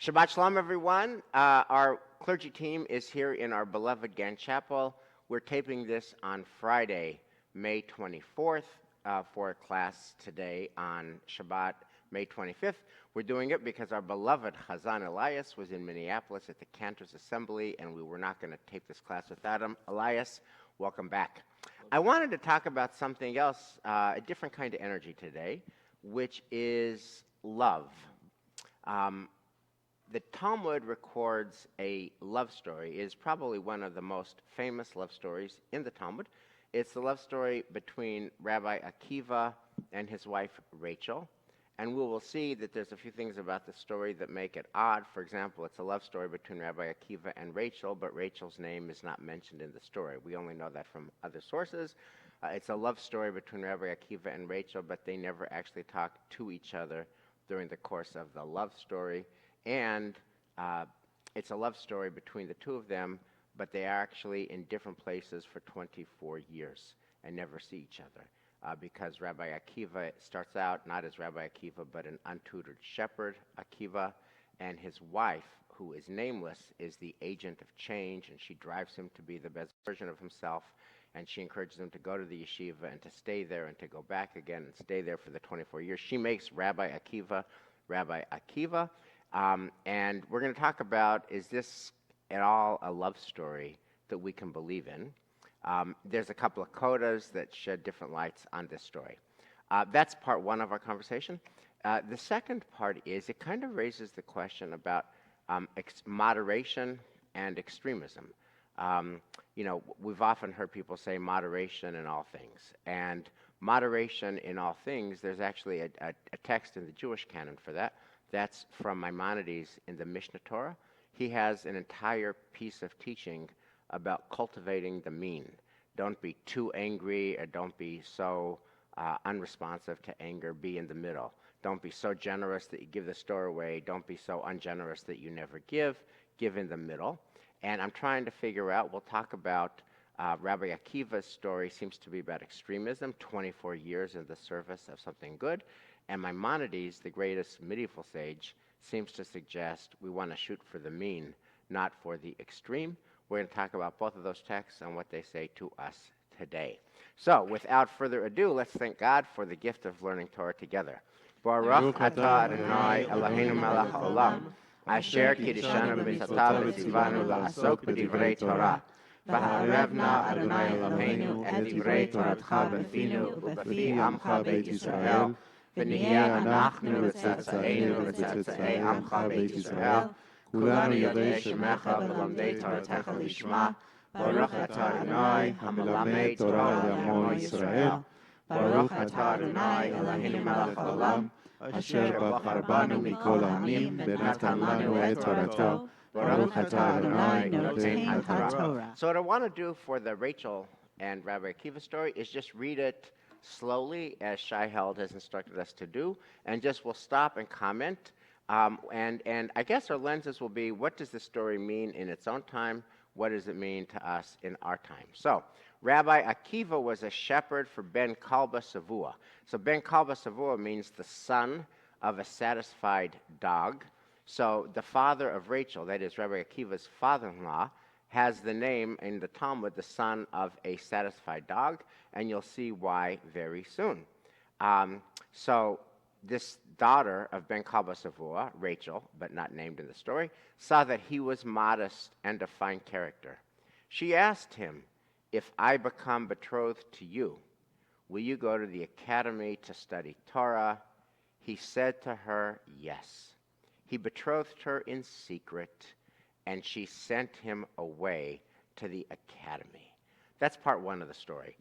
Shabbat Shalom, everyone. Our clergy team is here in our beloved Gann Chapel. We're taping this on Friday, May 24th, for a class today on Shabbat, May 25th. We're doing it because our beloved Chazan Elias was in Minneapolis at the Cantors Assembly, and we were not going to tape this class without him. Elias, welcome back. I wanted to talk about something else, a different kind of energy today, which is love. The Talmud records a love story. It is probably one of the most famous love stories in the Talmud. It's the love story between Rabbi Akiva and his wife Rachel. And we will see that there's a few things about the story that make it odd. For example, it's a love story between Rabbi Akiva and Rachel, but Rachel's name is not mentioned in the story. We only know that from other sources. It's a love story between Rabbi Akiva and Rachel, but they never actually talk to each other during the course of the love story. And it's a love story between the two of them, but they are actually in different places for 24 years and never see each other. Because Rabbi Akiva starts out not as Rabbi Akiva, but an untutored shepherd, Akiva, and his wife, who is nameless, is the agent of change, and she drives him to be the best version of himself, and she encourages him to go to the yeshiva and to stay there and to go back again and stay there for the 24 years. She makes Rabbi Akiva Rabbi Akiva. And we're going to talk about, is this at all a love story that we can believe in? There's a couple of codas that shed different lights on this story. That's part one of our conversation. The second part is it kind of raises the question about moderation and extremism. We've often heard people say moderation in all things. And moderation in all things, there's actually a text in the Jewish canon for that. That's from Maimonides in the Mishnah Torah. He has an entire piece of teaching about cultivating the mean. Don't be too angry, or don't be so unresponsive to anger. Be in the middle. Don't be so generous that you give the store away. Don't be so ungenerous that you never give. Give in the middle. And I'm trying to figure out, we'll talk about Rabbi Akiva's story seems to be about extremism, 24 years in the service of something good. And Maimonides, the greatest medieval sage, seems to suggest we want to shoot for the mean, not for the extreme. We're going to talk about both of those texts and what they say to us today. So, without further ado, let's thank God for the gift of learning Torah together. Baruch atah Adonai Eloheinu melech haolam, asher kiddishanu b'mitzvotav v'tzivanu la'asok b'divrei Torah. V'harevna Adonai Eloheinu et divrei Toratcha b'finu u'b'fi amcha beit Yisrael. ונהיה אנחנו וצאצאינו וצאצאי עמך בית ישראל, כולנו יודעי שמך ולומדי תורתך לשמה, ברוך אתה אדוני המלמד תורה לעמו ישראל, ברוך אתה אדוני אלוהינו מלך העולם, אשר בחר בנו מכל העמים ונתן לנו את תורתו, ברוך אתה אדוני נותן התורה. So what I want to do for the Rachel and Rabbi Akiva story is just read it slowly, as Shai Held has instructed us to do, and just we'll stop and comment. And I guess our lenses will be, what does the story mean in its own time? What does it mean to us in our time? So, Rabbi Akiva was a shepherd for Ben Kalba Savua. So Ben Kalba Savua means the son of a satisfied dog. So the father of Rachel, that is Rabbi Akiva's father-in-law, has the name in the Talmud, the son of a satisfied dog, and you'll see why very soon. So this daughter of Ben Kalba Savua, Rachel, but not named in the story, saw that he was modest and of fine character. She asked him, if I become betrothed to you, will you go to the academy to study Torah? He said to her, yes. He betrothed her in secret, and she sent him away to the academy. That's part one of the story.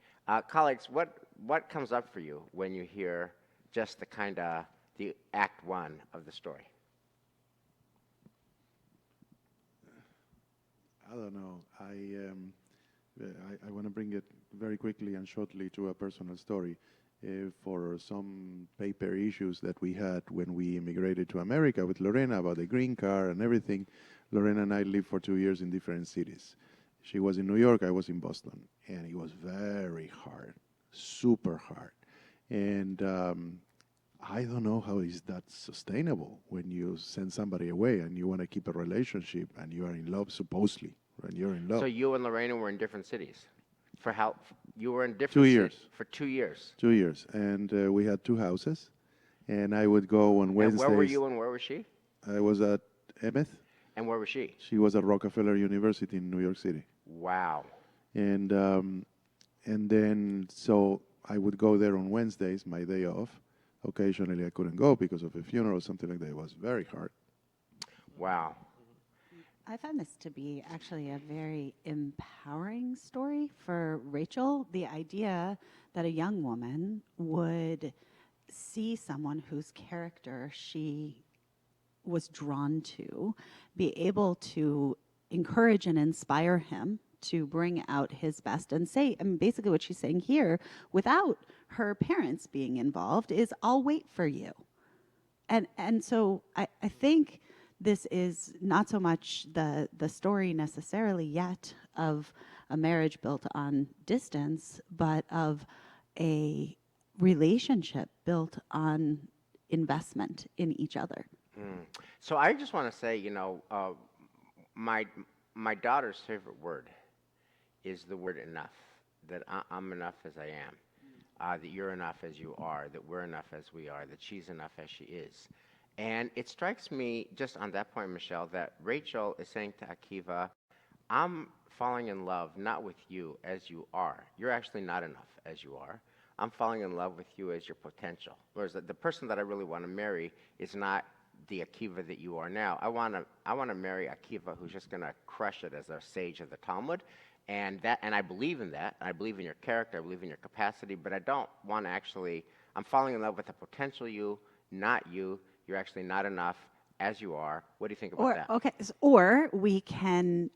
Colleagues, what comes up for you when you hear just the act one of the story? I don't know. I want to bring it very quickly and shortly to a personal story. For some paper issues that we had when we immigrated to America with Lorena about the green card and everything, Lorena and I lived for 2 years in different cities. She was in New York, I was in Boston, and it was very hard, super hard. And I don't know how is that sustainable when you send somebody away and you want to keep a relationship and you are in love, supposedly, when you're in love. So you and Lorena were in different cities. For how? You were in 2 different years. for 2 years. 2 years. And we had 2 houses. And I would go on Wednesdays. And where were you and where was she? I was at Emmett. And where was she? She was at Rockefeller University in New York City. Wow. And then so I would go there on Wednesdays, my day off. Occasionally I couldn't go because of a funeral or something like that. It was very hard. Wow. I found this to be actually a very empowering story for Rachel. The idea that a young woman would see someone whose character she was drawn to, be able to encourage and inspire him to bring out his best and say, I mean, basically what she's saying here, without her parents being involved, is I'll wait for you. And so I think this is not so much the story necessarily yet of a marriage built on distance, but of a relationship built on investment in each other. So I just want to say, you know, my daughter's favorite word is the word enough. That I'm enough as I am, that you're enough as you are, that we're enough as we are, that she's enough as she is. And it strikes me just on that point, Michelle, that Rachel is saying to Akiva, I'm falling in love not with you as you are. You're actually not enough as you are. I'm falling in love with you as your potential. Whereas the person that I really want to marry is not the Akiva that you are now. I want to marry Akiva who's just going to crush it as a sage of the Talmud. And I believe in that. I believe in your character. I believe in your capacity. But I don't want to actually, I'm falling in love with the potential you, not you. You're actually not enough as you are. What do you think about that? Okay, or we can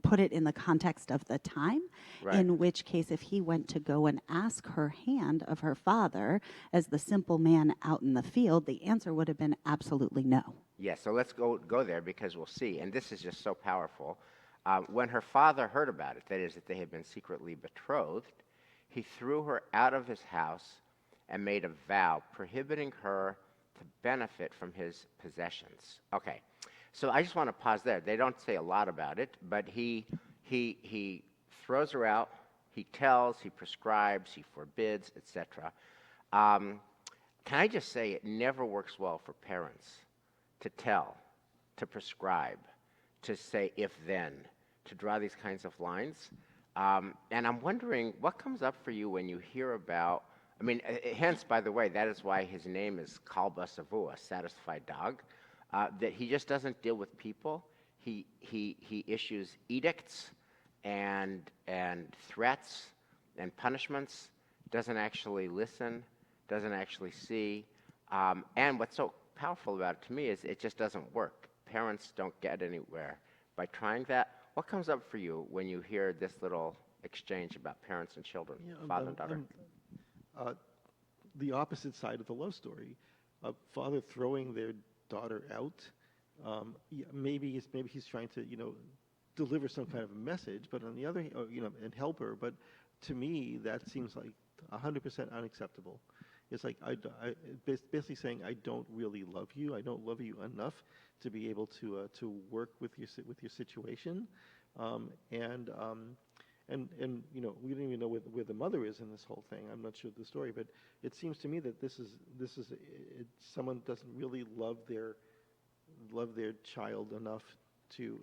put it in the context of the time, Right. in which case if he went to go and ask her hand of her father as the simple man out in the field, the answer would have been absolutely no. Yes, so let's go there because we'll see. And this is just so powerful. When her father heard about it, that is, that they had been secretly betrothed, he threw her out of his house and made a vow prohibiting her to benefit from his possessions. Okay, so I just want to pause there. They don't say a lot about it, but he throws her out. He tells, he prescribes, he forbids, etc. Can I just say it never works well for parents to tell, to prescribe, to say if then, to draw these kinds of lines. And I'm wondering what comes up for you when you hear about, I mean, hence, by the way, that is why his name is Kalba Savu, a satisfied dog, that he just doesn't deal with people. He issues edicts and threats and punishments, doesn't actually listen, doesn't actually see. And what's so powerful about it to me is it just doesn't work. Parents don't get anywhere by trying that. What comes up for you when you hear this little exchange about parents and children, father and daughter? The opposite side of the love story, a father throwing their daughter out. Maybe he's trying to deliver some kind of a message, but on the other hand, and help her. But to me, that seems like 100% unacceptable. It's like basically saying I don't really love you. I don't love you enough to be able to work with your situation, and we don't even know where the mother is in this whole thing. I'm not sure of the story, but it seems to me that this is someone doesn't really love their child enough to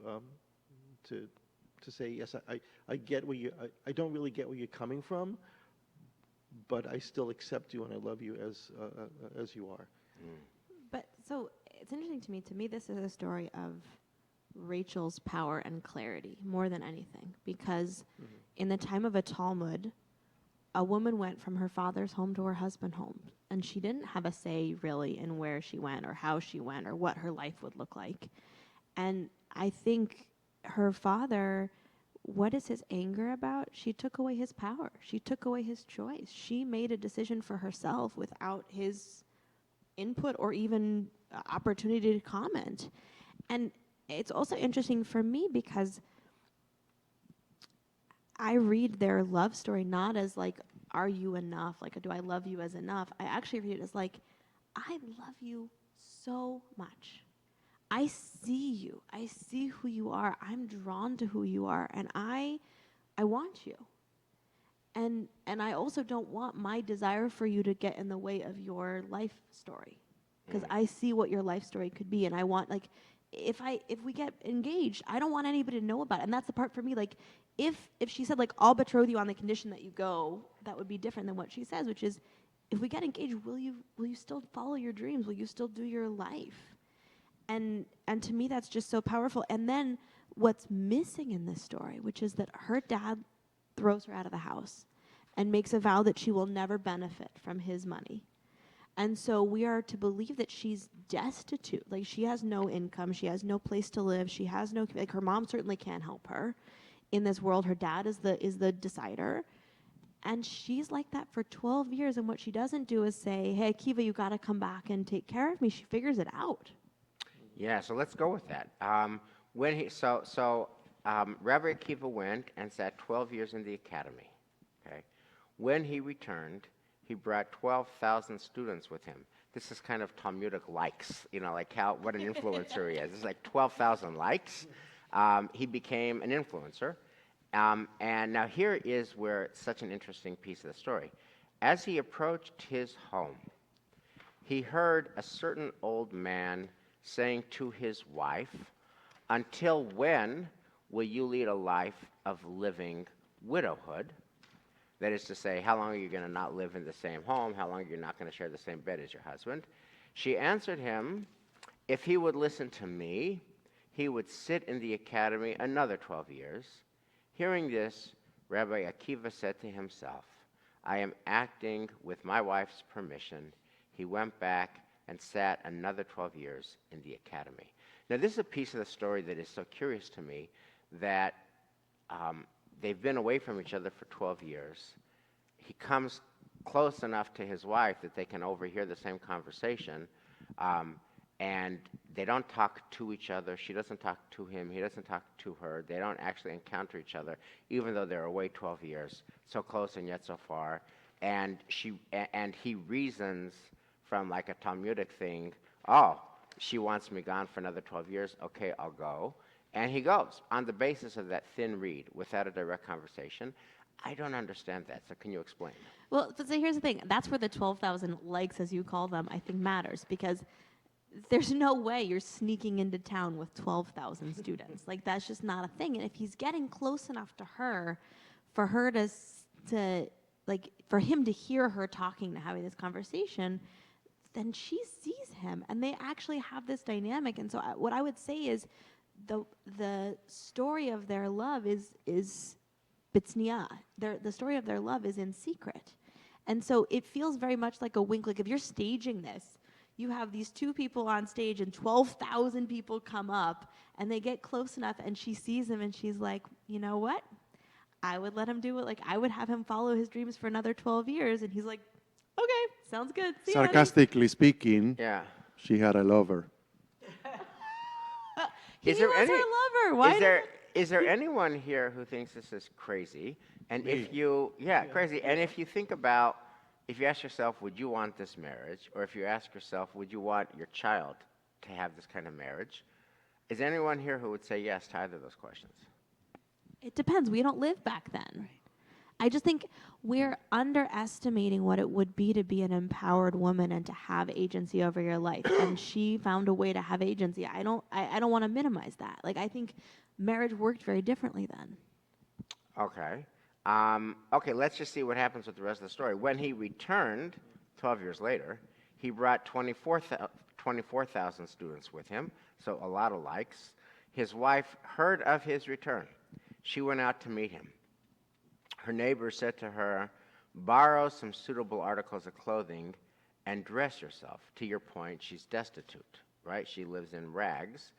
say yes. I get where I don't really get where you're coming from, but I still accept you and I love you as you are. But so it's interesting to me. To me, this is a story of Rachel's power and clarity more than anything, because in the time of a Talmud, a woman went from her father's home to her husband's home, and she didn't have a say really in where she went or how she went or what her life would look like. And I think her father, what is his anger about? She took away his power. She took away his choice. She made a decision for herself without his input or even opportunity to comment. And it's also interesting for me because I read their love story not as like, are you enough? Like, do I love you as enough? I actually read it as like, I love you so much. I see you. I see who you are. I'm drawn to who you are, and I want you. And I also don't want my desire for you to get in the way of your life story, because I see what your life story could be, and I want, like, if we get engaged, I don't want anybody to know about it. And that's the part for me, like, if she said, like, I'll betroth you on the condition that you go, that would be different than what she says, which is, if we get engaged, will you still follow your dreams? Will you still do your life? And to me, that's just so powerful. And then what's missing in this story, which is that her dad throws her out of the house and makes a vow that she will never benefit from his money. And so we are to believe that she's destitute. Like, she has no income. She has no place to live. She has no, like, her mom certainly can't help her in this world. Her dad is the decider. And she's like that for 12 years. And what she doesn't do is say, hey, Akiva, you got to come back and take care of me. She figures it out. Yeah, so let's go with that. Rabbi Akiva went and sat 12 years in the academy. Okay, when he returned, he brought 12,000 students with him. This is kind of Talmudic likes, like what an influencer he is. It's like 12,000 likes. He became an influencer. And now here is where it's such an interesting piece of the story. As he approached his home, he heard a certain old man saying to his wife, "Until when will you lead a life of living widowhood?" That is to say, how long are you going to not live in the same home? How long are you not going to share the same bed as your husband? She answered him, if he would listen to me, he would sit in the academy another 12 years. Hearing this, Rabbi Akiva said to himself, I am acting with my wife's permission. He went back and sat another 12 years in the academy. Now, this is a piece of the story that is so curious to me, that they've been away from each other for 12 years. He comes close enough to his wife that they can overhear the same conversation, and they don't talk to each other. She doesn't talk to him. He doesn't talk to her. They don't actually encounter each other, even though they're away 12 years, so close and yet so far. And he reasons from, like, a Talmudic thing, oh, she wants me gone for another 12 years. Okay, I'll go. And he goes on the basis of that thin reed without a direct conversation. I don't understand that, so can you explain? Well, so here's the thing. That's where the 12,000 likes, as you call them, I think matters, because there's no way you're sneaking into town with 12,000 students. Like, that's just not a thing. And if he's getting close enough to her, for her to for him to hear her talking, to having this conversation, then she sees him, and they actually have this dynamic. And so what I would say is, the story of their love is bitsniah. The story of their love is in secret. And so it feels very much like a wink. Like, if you're staging this, you have these two people on stage and 12,000 people come up, and they get close enough, and she sees him, and she's like, you know what? I would let him do it. Like, I would have him follow his dreams for another 12 years. And he's like, okay, sounds good. See ya, honey." Sarcastically speaking, Yeah. she had a lover. He was her lover. Why? Is there anyone here who thinks this is crazy? And crazy. And if you think about, if you ask yourself, would you want this marriage? Or if you ask yourself, would you want your child to have this kind of marriage? Is there anyone here who would say yes to either of those questions? It depends. We don't live back then. Right. I just think we're underestimating what it would be to be an empowered woman and to have agency over your life. And she found a way to have agency. I don't want to minimize that. Like, I think marriage worked very differently then. Okay. Okay, let's just see what happens with the rest of the story. When he returned 12 years later, he brought 24,000 students with him, so a lot of likes. His wife heard of his return. She went out to meet him. Her neighbor said to her, borrow some suitable articles of clothing and dress yourself. To your point, she's destitute, right? She lives in rags.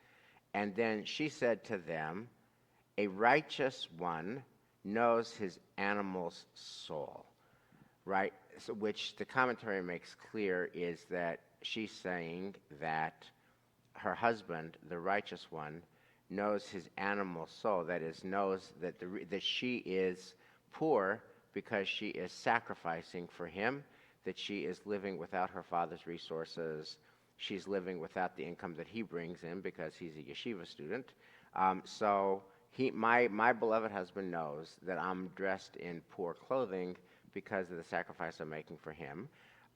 And then she said to them, a righteous one knows his animal's soul, right? So, which the commentary makes clear is that she's saying that her husband, the righteous one, knows his animal soul. That is, knows that that she is poor because she is sacrificing for him, that she is living without her father's resources. She's living without the income that he brings in because he's a yeshiva student. So my beloved husband knows that I'm dressed in poor clothing because of the sacrifice I'm making for him.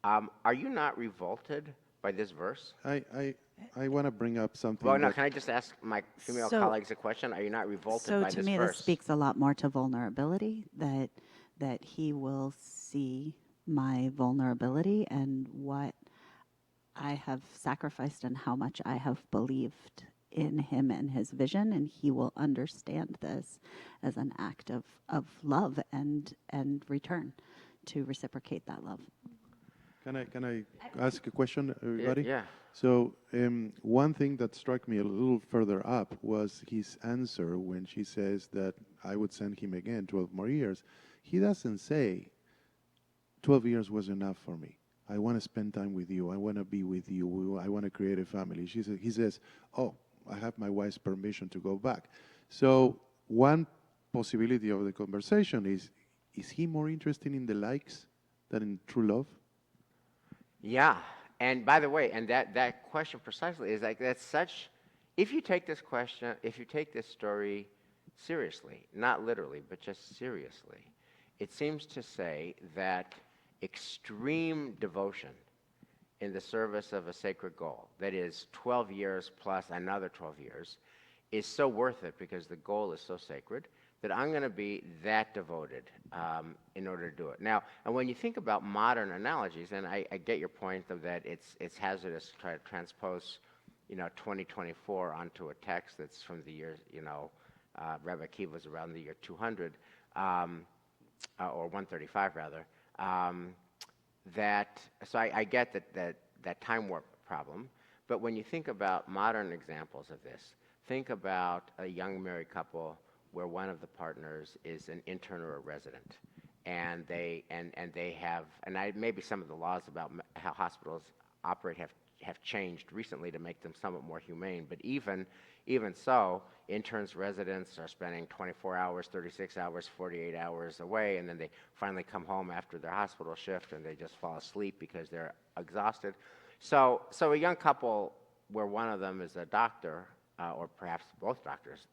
Are you not revolted by this verse? I want to bring up something. Well, no, can I just ask my female colleagues a question? Are you not revolted by this verse? So to me, this speaks a lot more to vulnerability, that he will see my vulnerability and what I have sacrificed and how much I have believed in him and his vision, and he will understand this as an act of love and return to reciprocate that love. Can I ask a question, everybody? Yeah. So one thing that struck me a little further up was his answer when she says that I would send him again 12 more years. He doesn't say 12 years was enough for me. I want to spend time with you. I want to be with you. I want to create a family. He says, oh, I have my wife's permission to go back. So one possibility of the conversation is he more interested in the likes than in true love? Yeah, and by the way, and that question precisely is like that's such. If you take this story seriously, not literally, but just seriously, it seems to say that extreme devotion in the service of a sacred goal, that is 12 years plus another 12 years, is so worth it because the goal is so sacred that I'm going to be that devoted in order to do it. Now, and when you think about modern analogies, and I get your point of that it's hazardous to try to transpose, 2024 onto a text that's from the year, Rabbi Akiva was around the year 200, or 135 rather. So I get that time warp problem, but when you think about modern examples of this, think about a young married couple where one of the partners is an intern or a resident, and they have, maybe some of the laws about how hospitals operate have changed recently to make them somewhat more humane, but even so, interns, residents are spending 24 hours, 36 hours, 48 hours away, and then they finally come home after their hospital shift and they just fall asleep because they're exhausted. So a young couple where one of them is a doctor, or perhaps both doctors,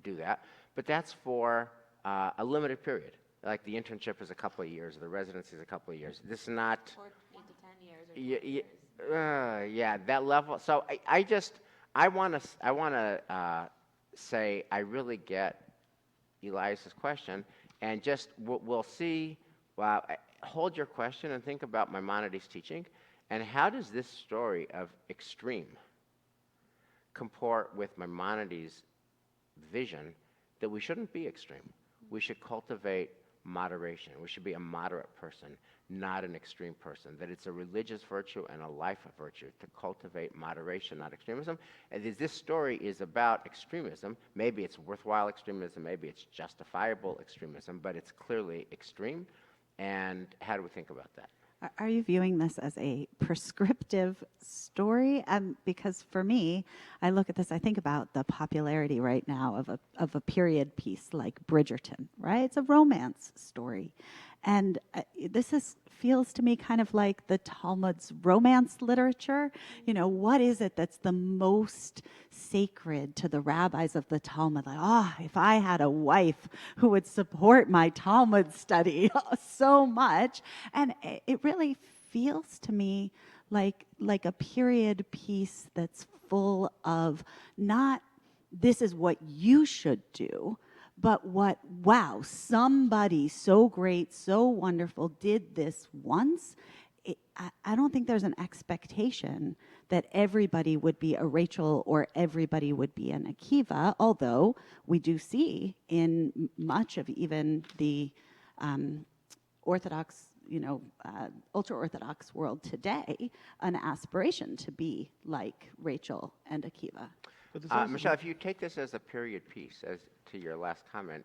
do that, but that's for a limited period. Like the internship is a couple of years, the residency is a couple of years. This is not 8 to 10 years or 20 years. Yeah, that level. So I want to say I really get Elias's question, and just we'll see. Wow, hold your question and think about Maimonides' teaching, and how does this story of extreme comport with Maimonides' vision that we shouldn't be extreme. We should cultivate moderation. We should be a moderate person, not an extreme person. That it's a religious virtue and a life virtue to cultivate moderation, not extremism. And this story is about extremism. Maybe it's worthwhile extremism, maybe it's justifiable extremism, but it's clearly extreme. And how do we think about that? Are you viewing this as a prescriptive story? Because for me, I look at this, I think about the popularity right now of a period piece like Bridgerton, right? It's a romance story. And this feels to me kind of like the Talmud's romance literature. What is it that's the most sacred to the rabbis of the Talmud? Like, if I had a wife who would support my Talmud study so much. And it really feels to me like a period piece that's full of not this is what you should do, but wow, somebody so great, so wonderful did this once. I don't think there's an expectation that everybody would be a Rachel or everybody would be an Akiva, although we do see in much of even the Orthodox, ultra-Orthodox world today, an aspiration to be like Rachel and Akiva. Michelle, if you take this as a period piece, as to your last comment,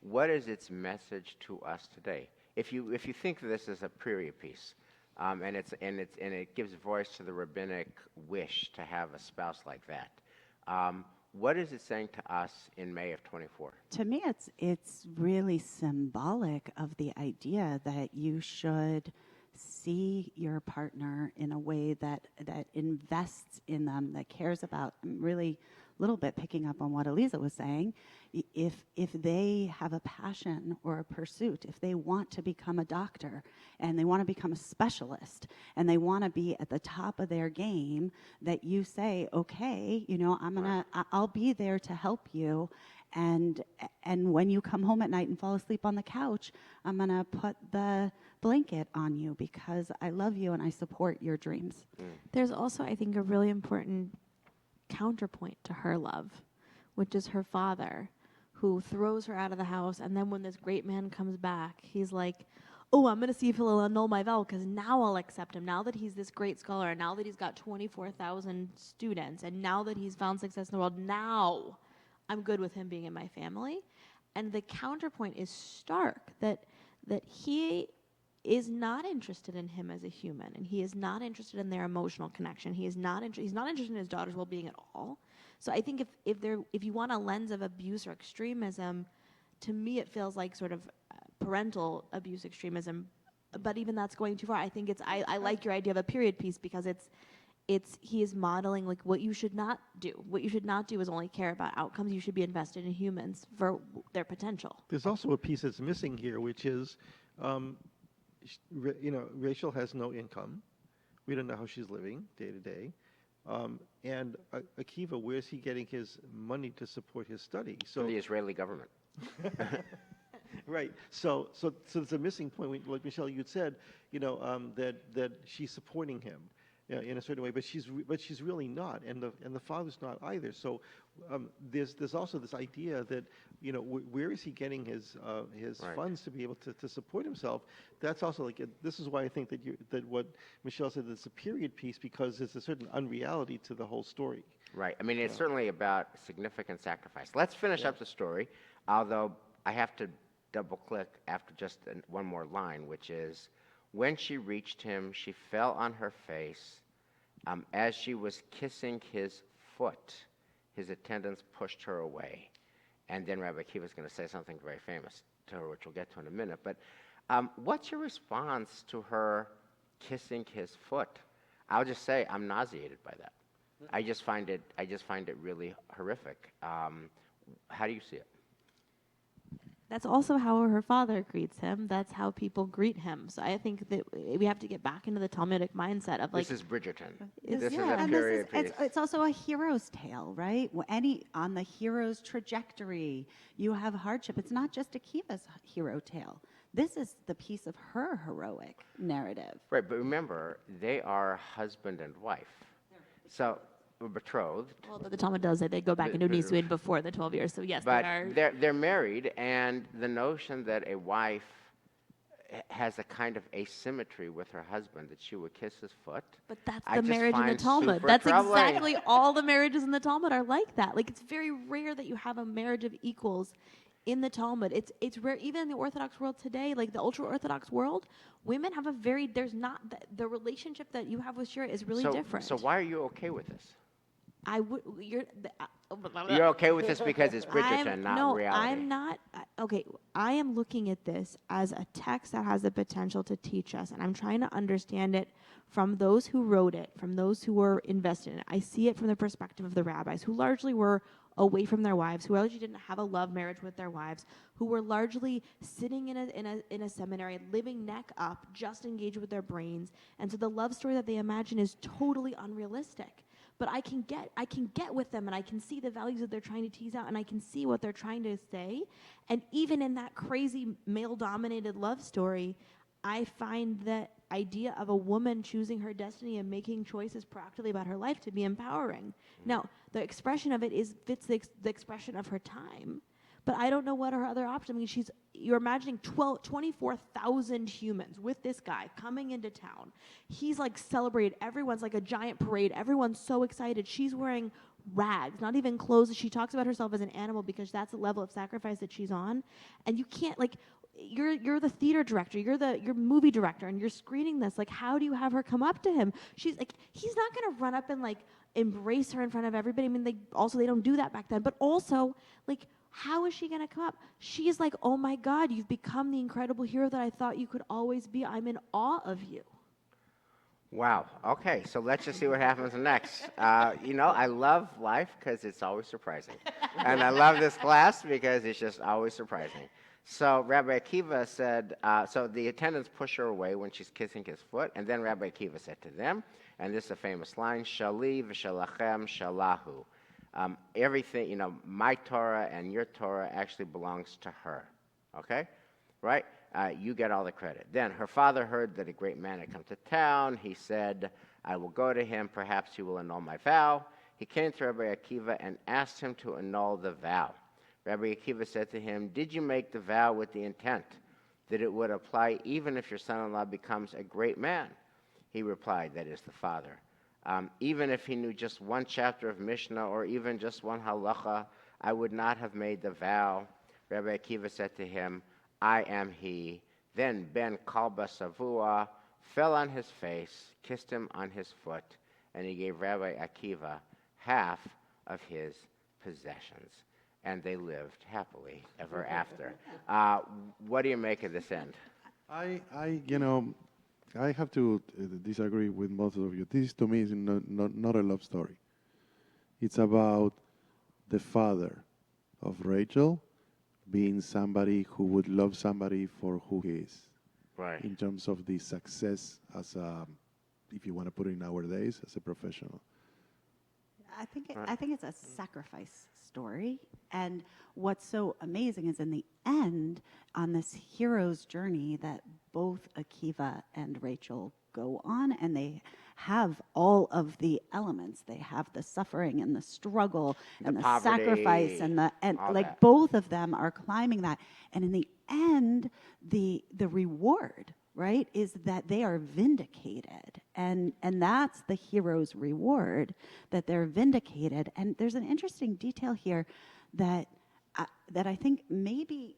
what is its message to us today? If you think of this as a period piece, and it gives voice to the rabbinic wish to have a spouse like that, what is it saying to us in May of 24? To me, it's really symbolic of the idea that you should see your partner in a way that invests in them, that cares about, I'm really a little bit picking up on what Eliza was saying, if they have a passion or a pursuit, if they want to become a doctor and they want to become a specialist and they want to be at the top of their game, that you say, okay, I'll be there to help you. And when you come home at night and fall asleep on the couch, I'm going to put the blanket on you because I love you and I support your dreams. There's also, I think, a really important counterpoint to her love, which is her father, who throws her out of the house, and then when this great man comes back, he's like, oh, I'm going to see if he'll annul my vow, because now I'll accept him, now that he's this great scholar, and now that he's got 24,000 students, and now that he's found success in the world, now I'm good with him being in my family. And the counterpoint is stark, that he is not interested in him as a human, and he is not interested in their emotional connection. He's not interested in his daughter's well-being at all. So I think if you want a lens of abuse or extremism, to me it feels like sort of parental abuse extremism, but even that's going too far. I think I like your idea of a period piece, because he is modeling like what you should not do. What you should not do is only care about outcomes. You should be invested in humans for their potential. There's also a piece that's missing here, which is, Rachel has no income. We don't know how she's living day to day. And Akiva, where's he getting his money to support his study? So the Israeli government. Right. So there's a missing point. Like Michelle, you'd said, that she's supporting him, in a certain way, but she's really not, and the father's not either. So there's also this idea that where is he getting his Right. funds to be able to support himself? That's also this is why I think that what Michelle said, is a period piece, because there's a certain unreality to the whole story. Right. I mean, it's certainly about significant sacrifice. Let's finish up the story, although I have to double-click after just one more line, which is, when she reached him, she fell on her face. As she was kissing his foot, his attendants pushed her away. And then Rabbi Akiva is going to say something very famous to her, which we'll get to in a minute. But what's your response to her kissing his foot? I'll just say I'm nauseated by that. I just find it really horrific. How do you see it? That's also how her father greets him. That's how people greet him. So I think that we have to get back into the Talmudic mindset of This is Bridgerton. Is- This yeah, is a and period piece. It's also a hero's tale, right? On the hero's trajectory, you have hardship. It's not just Akiva's hero tale. This is the piece of her heroic narrative. Right, but remember, they are husband and wife. So, betrothed. well, the Talmud does say they go back into Nisuin before the 12 years. So yes, But they are. they're married, and the notion that a wife has a kind of asymmetry with her husband, that she would kiss his foot. But that's I the just marriage in the find Talmud. super That's troubling. exactly all the marriages in the Talmud are like that. Like, it's very rare that you have a marriage of equals in the Talmud. It's rare, even in the Orthodox world today, like the ultra-Orthodox world, women have the relationship that you have with Shira is really different. So why are you okay with this? You're okay with this because it's Bridgerton, not reality. I'm not. Okay, I am looking at this as a text that has the potential to teach us, and I'm trying to understand it from those who wrote it, from those who were invested in it. I see it from the perspective of the rabbis, who largely were away from their wives, who largely didn't have a love marriage with their wives, who were largely sitting in a seminary, living neck up, just engaged with their brains, and so the love story that they imagine is totally unrealistic. But I can get with them, and I can see the values that they're trying to tease out, and I can see what they're trying to say. And even in that crazy male-dominated love story, I find that idea of a woman choosing her destiny and making choices proactively about her life to be empowering. Now, the expression of it fits the expression of her time. But I don't know what her other option. I mean, you're imagining 24,000 humans with this guy coming into town. He's like celebrated. Everyone's like a giant parade. Everyone's so excited. She's wearing rags, not even clothes. She talks about herself as an animal because that's the level of sacrifice that she's on. And you can't you're the theater director, you're movie director, and you're screening this. Like, how do you have her come up to him? She's like, he's not gonna run up and like embrace her in front of everybody. I mean, they don't do that back then. But also, like, how is she going to come up? She's like, oh my God, you've become the incredible hero that I thought you could always be. I'm in awe of you. Wow. Okay, so let's just see what happens next. I love life because it's always surprising. And I love this class because it's just always surprising. So Rabbi Akiva said, so the attendants push her away when she's kissing his foot, and then Rabbi Akiva said to them, and this is a famous line, Shali v'shalachem shalahu. Everything, my Torah and your Torah actually belongs to her. Okay? Right? You get all the credit. Then her father heard that a great man had come to town. He said, I will go to him. Perhaps he will annul my vow. He came to Rabbi Akiva and asked him to annul the vow. Rabbi Akiva said to him, did you make the vow with the intent that it would apply even if your son-in-law becomes a great man? He replied, that is the father. Even if he knew just one chapter of Mishnah or even just one halacha, I would not have made the vow. Rabbi Akiva said to him, I am he. Then Ben Kalba Savua fell on his face, kissed him on his foot, and he gave Rabbi Akiva half of his possessions. And they lived happily ever after. What do you make of this end? I have to disagree with most of you. This, to me, is not a love story. It's about the father of Rachel being somebody who would love somebody for who he is. Right. In terms of the success as a, if you want to put it nowadays, as a professional. I think it's a sacrifice story. And what's so amazing is in the end, on this hero's journey that both Akiva and Rachel go on, and they have all of the elements. They have the suffering and the struggle and the poverty, sacrifice and that. both of them are climbing that. And in the end, the reward, right, is that they are vindicated. And that's the hero's reward, that they're vindicated. And there's an interesting detail here that I think maybe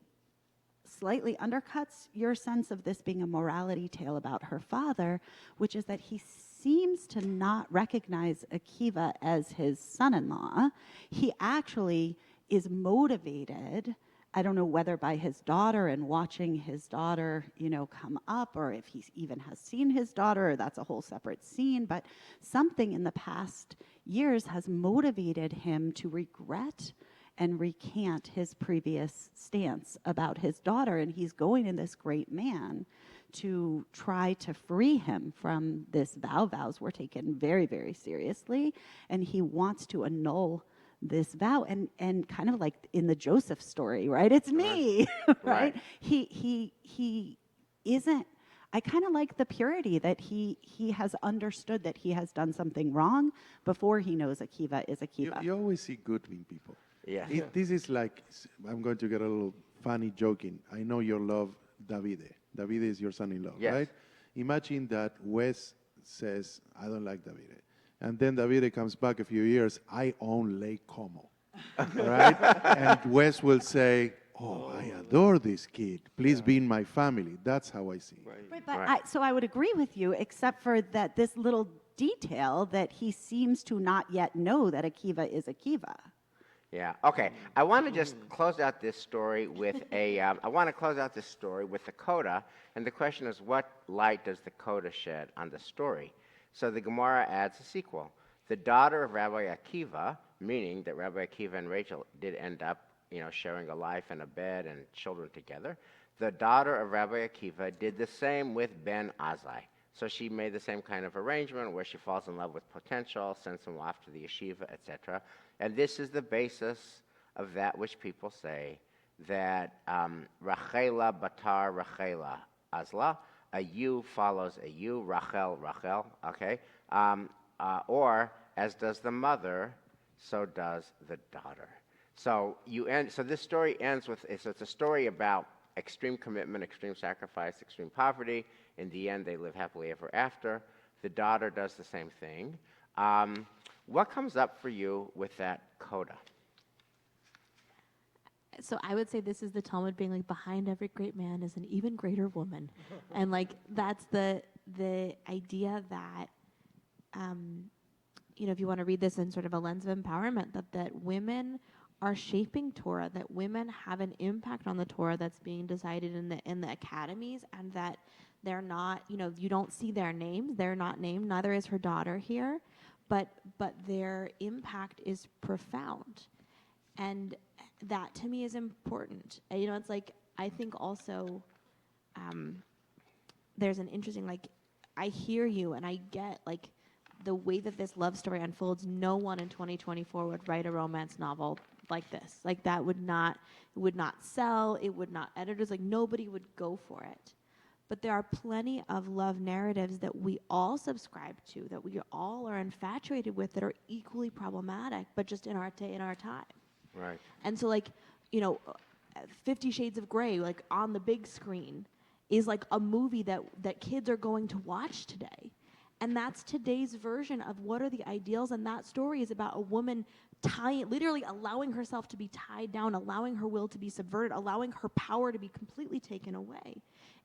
slightly undercuts your sense of this being a morality tale about her father, which is that he seems to not recognize Akiva as his son-in-law. He actually is motivated, I don't know whether by his daughter and watching his daughter, come up, or if he even has seen his daughter, or that's a whole separate scene, but something in the past years has motivated him to regret and recant his previous stance about his daughter, and he's going to this great man to try to free him from this vow. Vows were taken very, very seriously, and he wants to annul this vow, and kind of like in the Joseph story, right? It's me, right? He isn't. I kind of like the purity that he has understood that he has done something wrong before he knows Akiva is Akiva. You always see good in people. Yeah. This is like, I'm going to get a little funny joking. I know you love Davide. Davide is your son-in-law, Yes. right? Imagine that Wes says, I don't like Davide. And then Davide comes back a few years, I own Lake Como, right? And Wes will say, oh, I adore this kid. Please be in my family. That's how I see it. Right, but so I would agree with you, except for that this little detail that he seems to not yet know that Akiva is Akiva. Yeah. Okay. I want to just close out this story with a coda, and the question is, what light does the coda shed on the story? So the Gemara adds a sequel. The daughter of Rabbi Akiva, meaning that Rabbi Akiva and Rachel did end up, sharing a life and a bed and children together. The daughter of Rabbi Akiva did the same with Ben Azai. So she made the same kind of arrangement where she falls in love with potential, sends him off to the yeshiva, etc. And this is the basis of that which people say that Rachela batar Rachela Azla, a U follows a U, Rachel, okay? Or, as does the mother, so does the daughter. So this story ends with, it's a story about extreme commitment, extreme sacrifice, extreme poverty. In the end, they live happily ever after. The daughter does the same thing. What comes up for you with that coda? So I would say this is the Talmud being like, behind every great man is an even greater woman. And like, that's the idea that, if you want to read this in sort of a lens of empowerment, that women are shaping Torah, that women have an impact on the Torah that's being decided in the academies, and that they're not, you don't see their names. They're not named. Neither is her daughter here, but their impact is profound, and that to me is important. And, it's like, I think also there's an interesting, like, I hear you and I get, like, the way that this love story unfolds. No one in 2024 would write a romance novel like this. Like, that would not sell. It would not, editors, like, nobody would go for it. But there are plenty of love narratives that we all subscribe to, that we all are infatuated with, that are equally problematic, but just in our time. Right. And so, like, 50 Shades of Grey, like, on the big screen, is like a movie that kids are going to watch today. And that's today's version of what are the ideals. And that story is about a woman literally allowing herself to be tied down, allowing her will to be subverted, allowing her power to be completely taken away,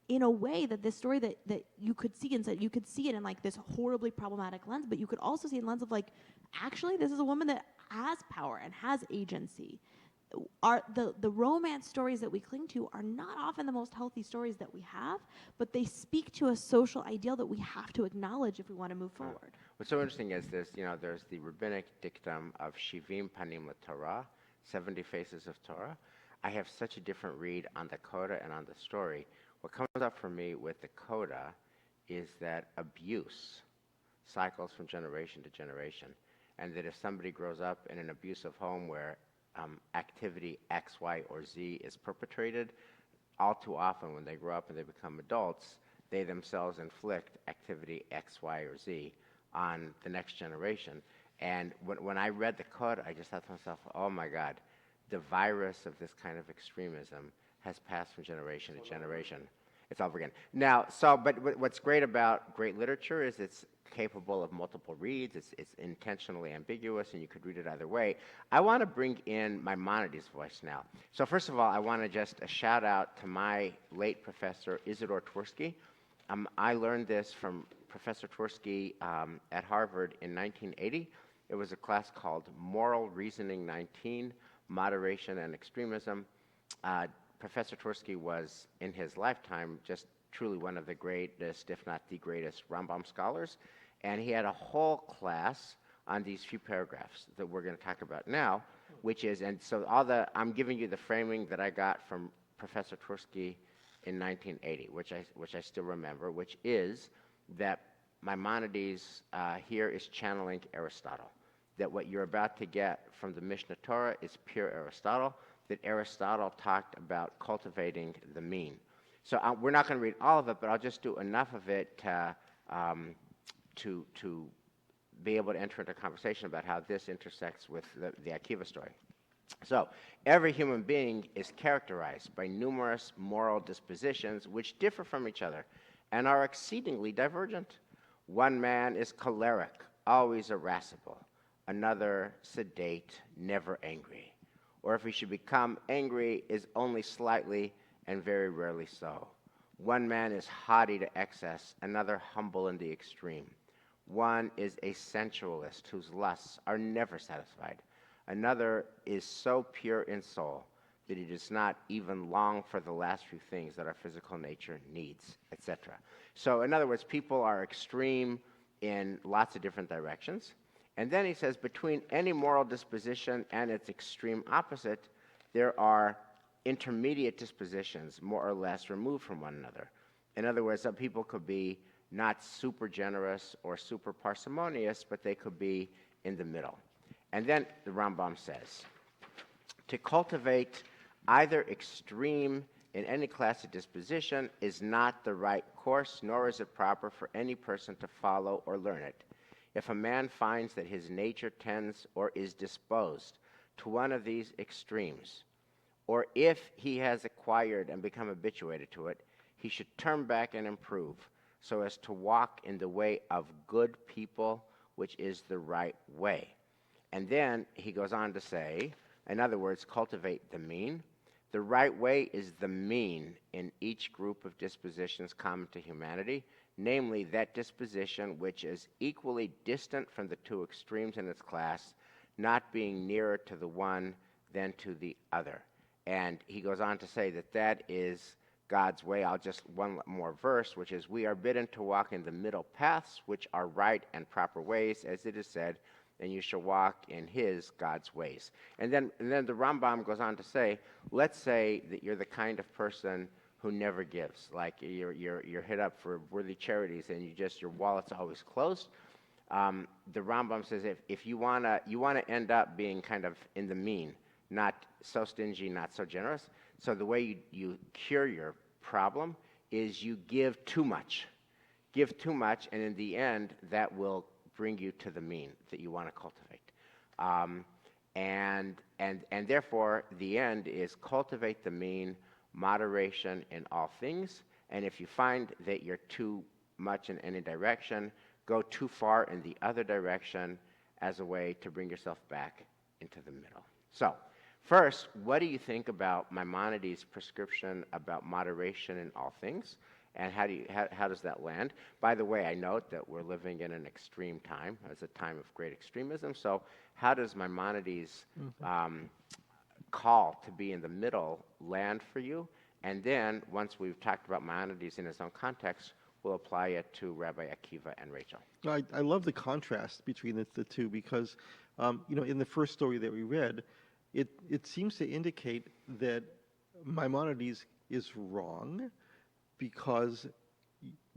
in a way that this story that you could see, and so you could see it in, like, this horribly problematic lens, but you could also see in lens of, like, actually this is a woman that has power and has agency. The romance stories that we cling to are not often the most healthy stories that we have, but they speak to a social ideal that we have to acknowledge if we want to move forward. What's so interesting is this, there's the rabbinic dictum of Shivim Panim LaTorah, 70 faces of Torah. I have such a different read on the coda and on the story. What comes up for me with the coda is that abuse cycles from generation to generation, and that if somebody grows up in an abusive home where activity X, Y, or Z is perpetrated, all too often when they grow up and they become adults, they themselves inflict activity X, Y, or Z on the next generation. And when I read the code, I just thought to myself, oh my God, the virus of this kind of extremism has passed from generation to generation. It's all over again. Now, but what's great about great literature is it's capable of multiple reads. It's intentionally ambiguous, and you could read it either way. I want to bring in Maimonides' voice now. So first of all, I want to just a shout out to my late professor, Isidore Twersky. I learned this from Professor Twersky at Harvard in 1980. It was a class called Moral Reasoning 19, Moderation and Extremism. Professor Twersky was, in his lifetime, just truly one of the greatest, if not the greatest, Rambam scholars. And he had a whole class on these few paragraphs that we're going to talk about now, which is, and so I'm giving you the framing that I got from Professor Twersky in 1980, which I still remember, which is that Maimonides here is channeling Aristotle, that what you're about to get from the Mishnah Torah is pure Aristotle, that Aristotle talked about cultivating the mean. So we're not going to read all of it, but I'll just do enough of it to be able to enter into a conversation about how this intersects with the Akiva story. So every human being is characterized by numerous moral dispositions which differ from each other and are exceedingly divergent. One man is choleric, always irascible. Another sedate, never angry. Or if he should become angry, is only slightly and very rarely so. One man is haughty to excess, another humble in the extreme. One is a sensualist whose lusts are never satisfied. Another is so pure in soul that he does not even long for the last few things that our physical nature needs, etc. So in other words, people are extreme in lots of different directions. And then he says, between any moral disposition and its extreme opposite, there are intermediate dispositions, more or less removed from one another. In other words, some people could be not super generous or super parsimonious, but they could be in the middle. And then the Rambam says, to cultivate either extreme in any class of disposition is not the right course, nor is it proper for any person to follow or learn it. If a man finds that his nature tends or is disposed to one of these extremes, or if he has acquired and become habituated to it, he should turn back and improve so as to walk in the way of good people, which is the right way. And then he goes on to say, in other words, cultivate the mean. The right way is the mean in each group of dispositions common to humanity, namely that disposition which is equally distant from the two extremes in its class, not being nearer to the one than to the other. And he goes on to say that that is God's way. I'll just one more verse, which is, we are bidden to walk in the middle paths, which are right and proper ways, as it is said, and you shall walk in his, God's ways. And then the Rambam goes on to say, let's say that you're the kind of person who never gives, like you're hit up for worthy charities and your wallet's always closed. The Rambam says if you wanna end up being kind of in the mean, not so stingy, not so generous. So the way you cure your problem is you give too much. Give too much, and in the end, that will bring you to the mean that you want to cultivate. And therefore, the end is cultivate the mean, moderation in all things. And if you find that you're too much in any direction, go too far in the other direction as a way to bring yourself back into the middle. So, first, what do you think about Maimonides' prescription about moderation in all things? And how does that land? By the way, I note that we're living in an extreme time. It's a time of great extremism. So how does Maimonides' call to be in the middle land for you? And then, once we've talked about Maimonides in his own context, we'll apply it to Rabbi Akiva and Rachel. I love the contrast between the two because, in the first story that we read, it seems to indicate that Maimonides is wrong because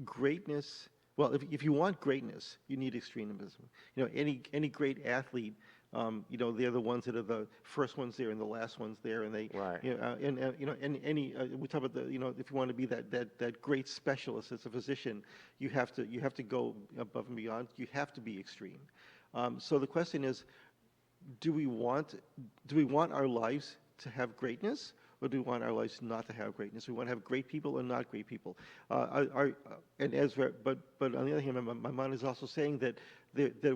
greatness, well, if you want greatness, you need extremism. Any great athlete, they're the ones that are the first ones there and the last ones there, and they, Right. we talk about if you want to be that great specialist as a physician, you have to go above and beyond. You have to be extreme. So the question is, do we want our lives to have greatness, or do we want our lives not to have greatness? We want to have great people or not great people. But on the other hand, my mind is also saying that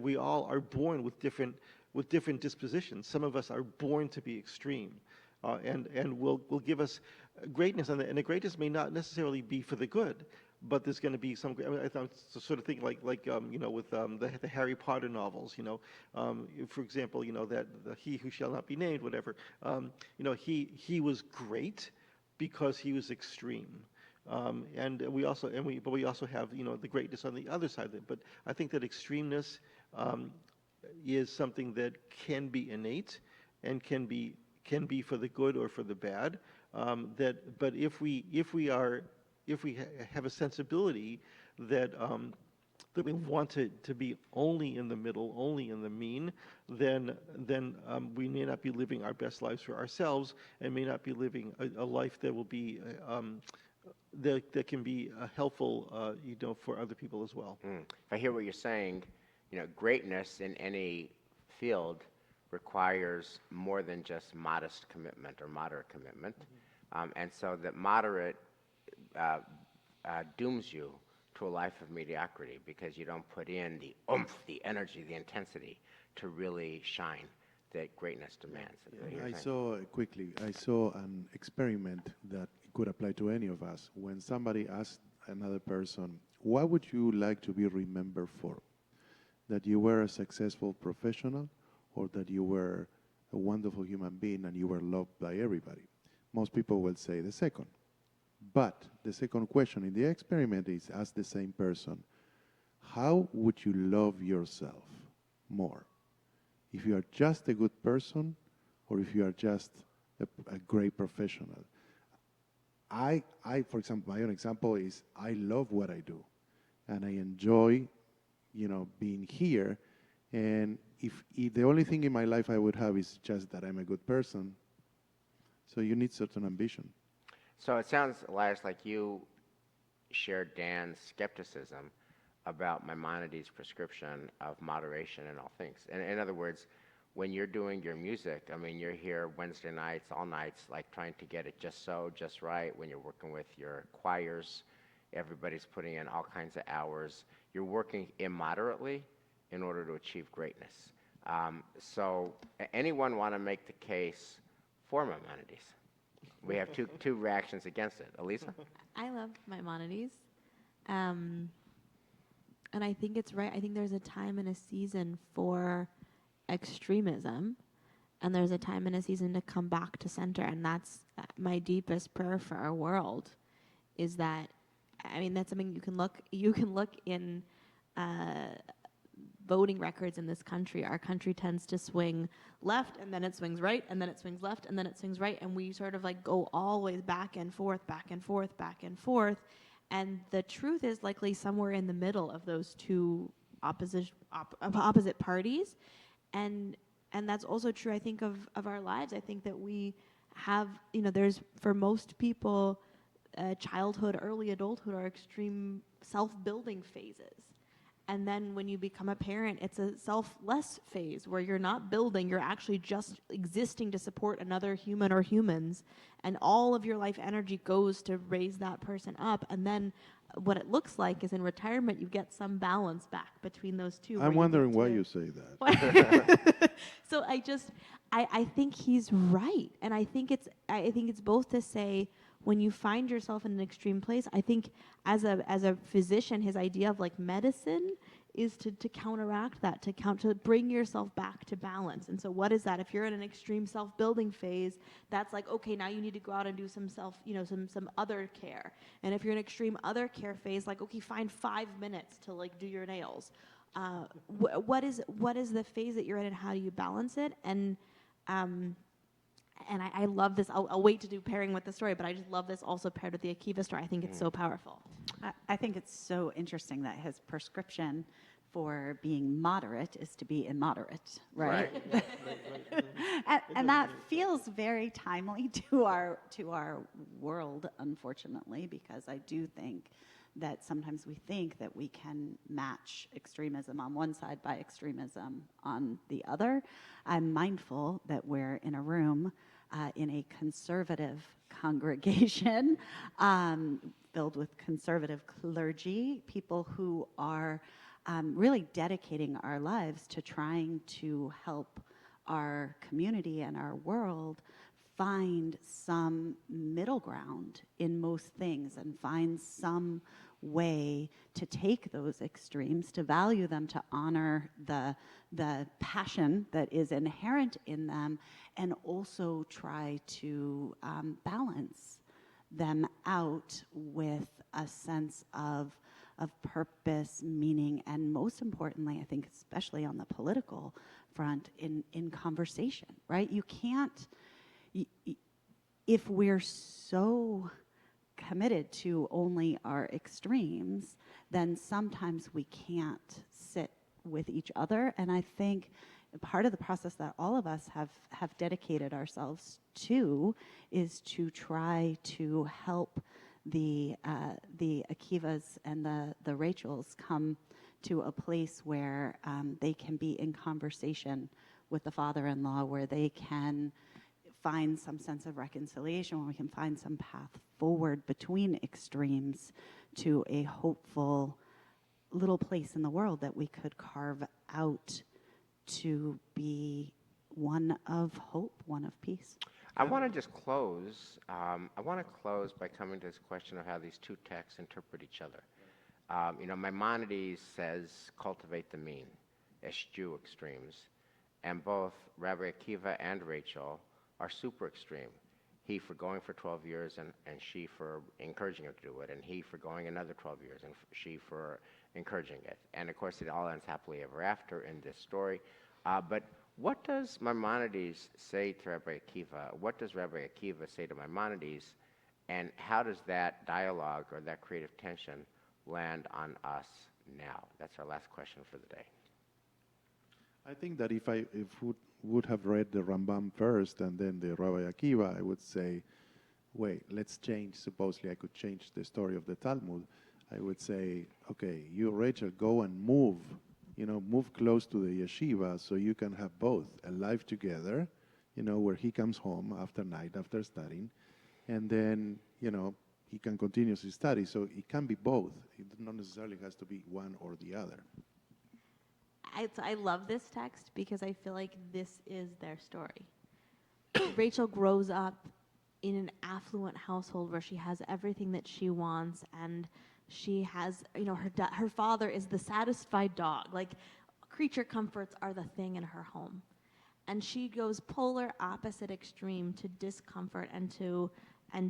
we all are born with different dispositions. Some of us are born to be extreme, and will give us greatness, and the greatness may not necessarily be for the good. But there's going to be some. I sort of think like with the Harry Potter novels. For example, that he who shall not be named, whatever. He was great because he was extreme. And we also have the greatness on the other side of it. But I think that extremeness is something that can be innate and can be for the good or for the bad. But if we have a sensibility that we want to be only in the middle, only in the mean, then we may not be living our best lives for ourselves, and may not be living a life that will be that can be helpful, for other people as well. If I hear what you're saying, greatness in any field requires more than just modest commitment or moderate commitment, and so that moderate dooms you to a life of mediocrity because you don't put in the oomph, the energy, the intensity to really shine that greatness demands. I saw an experiment that could apply to any of us. When somebody asked another person, what would you like to be remembered for? That you were a successful professional, or that you were a wonderful human being and you were loved by everybody? Most people will say the second. But the second question in the experiment is, ask the same person, how would you love yourself more? If you are just a good person, or if you are just a great professional? I, for example, my own example is I love what I do, and I enjoy, being here. And if the only thing in my life I would have is just that I'm a good person, so you need certain ambition. So it sounds, Elias, like you share Dan's skepticism about Maimonides' prescription of moderation in all things. In other words, when you're doing your music, you're here Wednesday nights, all nights, like trying to get it just right. When you're working with your choirs, everybody's putting in all kinds of hours. You're working immoderately in order to achieve greatness. So anyone want to make the case for Maimonides? We have two reactions against it. Elisa? I love Maimonides. And I think it's right. I think there's a time and a season for extremism. and there's a time and a season to come back to center. And that's my deepest prayer for our world, is that, I mean, that's something you can look in voting records in this country. Our country tends to swing left, and then it swings right, and then it swings left, and then it swings right, and we sort of like go always back and forth, back and forth, back and forth. And the truth is likely somewhere in the middle of those two opposite parties. And that's also true, I think, of our lives. I think that we have, there's, for most people, childhood, early adulthood are extreme self-building phases. And then when you become a parent, it's a selfless phase where you're not building, you're actually just existing to support another human or humans. And all of your life energy goes to raise that person up. And then what it looks like is in retirement, you get some balance back between those two. I'm wondering why you say that. So I think he's right. And I think it's both to say, when you find yourself in an extreme place, I think as a physician, his idea of like medicine is to counteract that, to bring yourself back to balance. And so what is that? If you're in an extreme self-building phase, that's like, okay, now you need to go out and do some some other care. And if you're in an extreme other care phase, like, okay, find 5 minutes to like do your nails. What is the phase that you're in, and how do you balance it? And I love this. I'll wait to do pairing with the story, but I just love this also paired with the Akiva story. I think it's so powerful. I think it's so interesting that his prescription for being moderate is to be immoderate, right? And that feels very timely to our world, unfortunately, because I do think that sometimes we think that we can match extremism on one side by extremism on the other. I'm mindful that we're in a room in a conservative congregation filled with conservative clergy, people who are really dedicating our lives to trying to help our community and our world find some middle ground in most things and find some way to take those extremes, to value them, to honor the passion that is inherent in them, and also try to balance them out with a sense of purpose, meaning, and most importantly, I think especially on the political front, in conversation, right? You can't, if we're so committed to only our extremes, then sometimes we can't sit with each other. And I think part of the process that all of us have dedicated ourselves to is to try to help the Akivas and the Rachels come to a place where they can be in conversation with the father-in-law, where they can find some sense of reconciliation, where we can find some path forward between extremes to a hopeful little place in the world that we could carve out to be one of hope, one of peace. I want to just close. I want to close by coming to this question of how these two texts interpret each other. Maimonides says, cultivate the mean, eschew extremes. And both Rabbi Akiva and Rachel are super extreme. He for going for 12 years and she for encouraging him to do it, and he for going another 12 years and she for encouraging it. And of course, it all ends happily ever after in this story. But what does Maimonides say to Rabbi Akiva? What does Rabbi Akiva say to Maimonides? And how does that dialogue or that creative tension land on us now? That's our last question for the day. I think that if would have read the Rambam first and then the Rabbi Akiva, I would say, wait, let's change. Supposedly I could change the story of the Talmud. I would say, okay, you, Rachel, go and move close to the yeshiva so you can have both a life together, where he comes home after studying, and then, he can continue his study. So it can be both. It not necessarily has to be one or the other. I love this text because I feel like this is their story. Rachel grows up in an affluent household where she has everything that she wants, and she has, her father is the satisfied dog. Like, creature comforts are the thing in her home. and she goes polar opposite extreme to discomfort and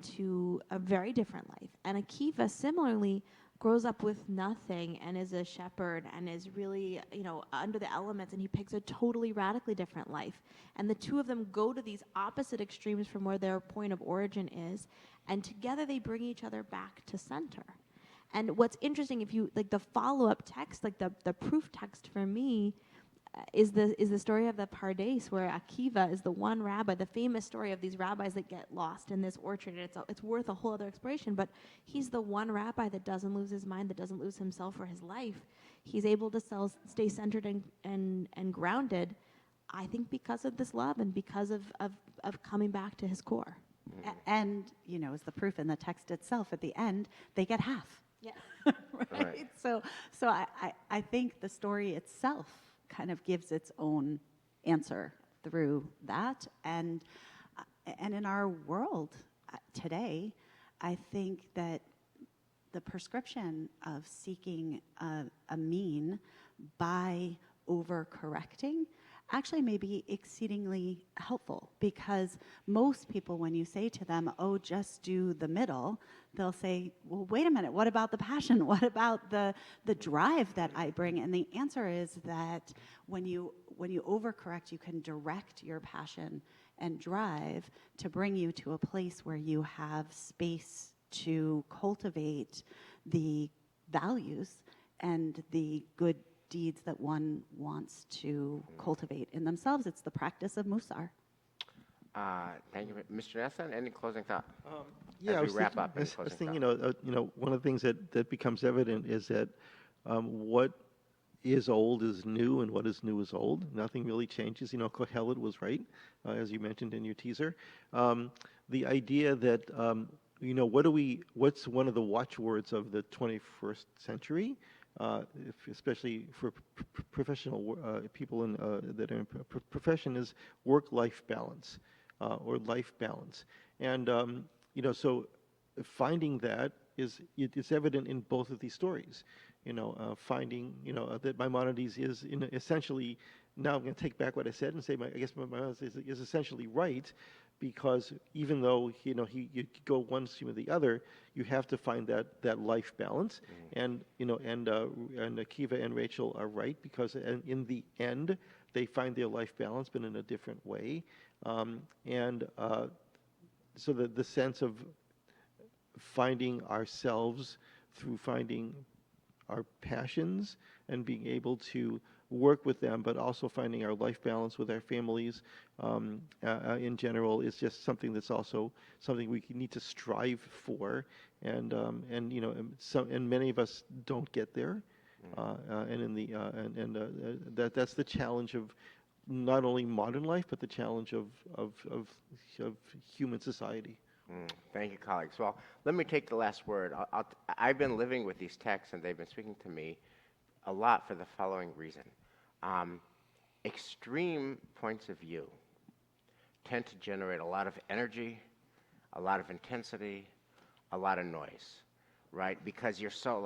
to a very different life. And Akiva similarly grows up with nothing and is a shepherd and is really, under the elements, and he picks a totally radically different life. And the two of them go to these opposite extremes from where their point of origin is, and together they bring each other back to center. And what's interesting, if you like the follow-up text, like the proof text for me, is the story of the Pardes, where Akiva is the one rabbi, the famous story of these rabbis that get lost in this orchard. And it's worth a whole other exploration, but he's the one rabbi that doesn't lose his mind, that doesn't lose himself or his life. He's able to stay centered and grounded, I think, because of this love and because of coming back to his core. And, as the proof in the text itself, at the end, they get half. Yeah. Right? So I think the story itself kind of gives its own answer through that. And in our world today, I think that the prescription of seeking a mean by overcorrecting actually may be exceedingly helpful, because most people, when you say to them, oh, just do the middle, they'll say, well, wait a minute, what about the passion? What about the drive that I bring? And the answer is that when you overcorrect, you can direct your passion and drive to bring you to a place where you have space to cultivate the values and the good deeds that one wants to cultivate in themselves. It's the practice of Musar. Thank you, Mr. Nesson. Any closing thought? Yeah, as we wrap up. I was thinking, one of the things that becomes evident is that what is old is new, and what is new is old. Nothing really changes. Kohelet was right, as you mentioned in your teaser. The idea that what's one of the watchwords of the 21st century? Especially for professional people that are in profession, is work-life balance or life balance. And so finding that it's evident in both of these stories. Finding that Maimonides is essentially, now I'm going to take back what I said and say I guess Maimonides is essentially right, because even though you go one extreme or the other, you have to find that life balance. And and Akiva and Rachel are right, because in the end they find their life balance, but in a different way. So the sense of finding ourselves through finding our passions and being able to work with them, but also finding our life balance with our families in general, is just something that's also something we need to strive for, and many of us don't get there, that's the challenge of not only modern life, but the challenge of human society. Thank you, colleagues. Well, let me take the last word. I've been living with these texts, and they've been speaking to me a lot for the following reason. Extreme points of view tend to generate a lot of energy, a lot of intensity, a lot of noise, right? Because you're so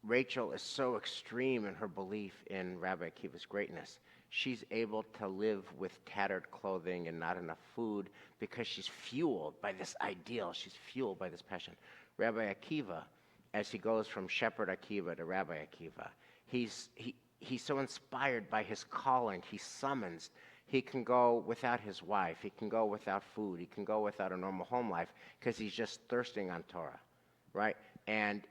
Rachel is so extreme in her belief in Rabbi Akiva's greatness. She's able to live with tattered clothing and not enough food because she's fueled by this ideal. She's fueled by this passion. Rabbi Akiva, as he goes from Shepherd Akiva to Rabbi Akiva, he's so inspired by his calling. He's summoned. He can go without his wife. He can go without food. He can go without a normal home life because he's just thirsting on Torah, right? And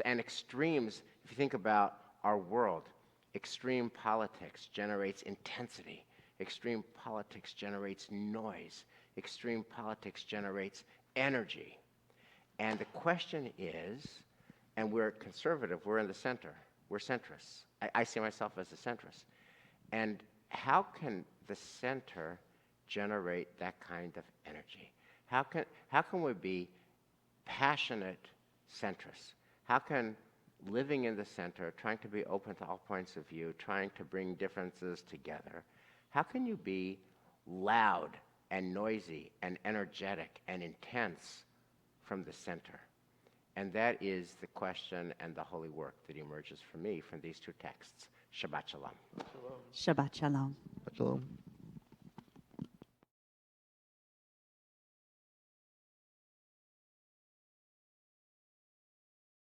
extremes, if you think about our world, extreme politics generates intensity. Extreme politics generates noise. Extreme politics generates energy. And the question is, and we're conservative, we're in the center. We're centrists. I see myself as a centrist. And how can the center generate that kind of energy? How can we be passionate centrists? How can living in the center, trying to be open to all points of view, trying to bring differences together, how can you be loud and noisy and energetic and intense from the center? And that is the question and the holy work that emerges for me from these two texts. Shabbat Shalom. Shabbat Shalom. Shabbat shalom.